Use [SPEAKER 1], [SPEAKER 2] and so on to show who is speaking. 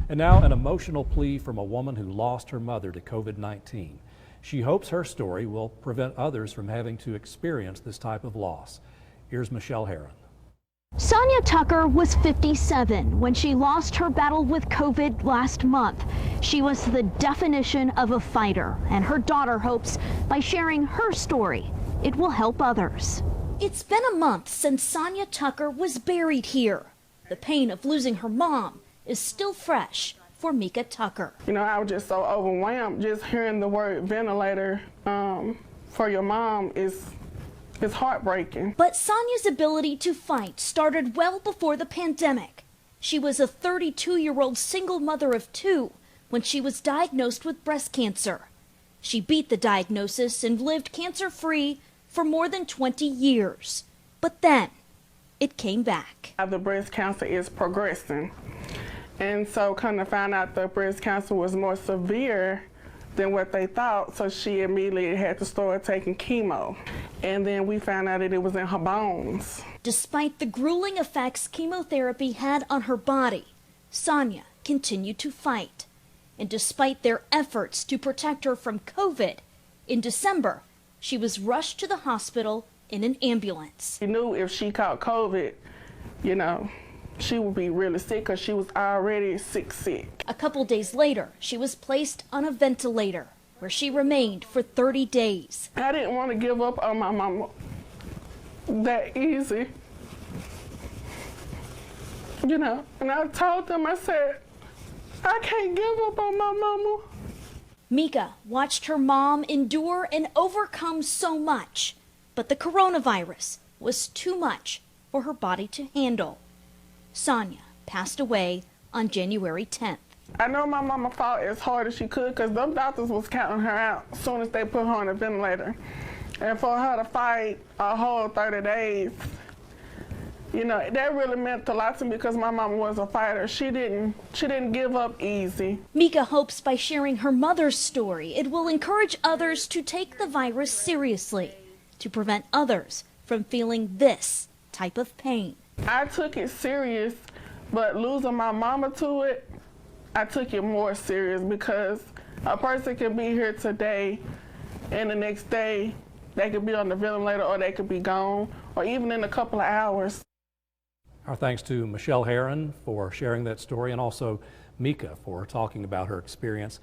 [SPEAKER 1] And now an emotional plea from a woman who lost her mother to COVID-19. She hopes her story will prevent others from having to experience this type of loss. Here's Michelle Herron.
[SPEAKER 2] Sonia Tucker was 57 when she lost her battle with COVID last month. She was the definition of a fighter, and her daughter hopes by sharing her story, it will help others.
[SPEAKER 3] It's been a month since Sonia Tucker was buried here. The pain of losing her mom is still fresh for Mika Tucker.
[SPEAKER 4] You know, I was just so overwhelmed. Just hearing the word ventilator for your mom is heartbreaking.
[SPEAKER 3] But Sonia's ability to fight started well before the pandemic. She was a 32-year-old single mother of two when she was diagnosed with breast cancer. She beat the diagnosis and lived cancer-free for more than 20 years. But then it came back.
[SPEAKER 4] The breast cancer is progressing. And so kind of found out the breast cancer was more severe than what they thought, so she immediately had to start taking chemo. And then we found out that it was in her bones.
[SPEAKER 3] Despite the grueling effects chemotherapy had on her body, Sonia continued to fight. And despite their efforts to protect her from COVID, in December, she was rushed to the hospital in an ambulance.
[SPEAKER 4] She knew if she caught COVID, you know, she would be really sick because she was already sick.
[SPEAKER 3] A couple days later, she was placed on a ventilator where she remained for 30 days.
[SPEAKER 4] I didn't want to give up on my mama that easy. You know, and I told them, I said, I can't give up on my mama.
[SPEAKER 3] Mika watched her mom endure and overcome so much, but the coronavirus was too much for her body to handle. Sonia passed away on January 10th.
[SPEAKER 4] I know my mama fought as hard as she could because them doctors was counting her out as soon as they put her on a ventilator. And for her to fight a whole 30 days, you know, that really meant a lot to me because my mama was a fighter. She didn't give up easy.
[SPEAKER 3] Mika hopes by sharing her mother's story, it will encourage others to take the virus seriously, to prevent others from feeling this type of pain.
[SPEAKER 4] I took it serious, but losing my mama to it, I took it more serious because a person could be here today and the next day they could be on the ventilator or they could be gone, or even in a couple of hours.
[SPEAKER 1] Our thanks to Michelle Herron for sharing that story, and also Mika for talking about her experience.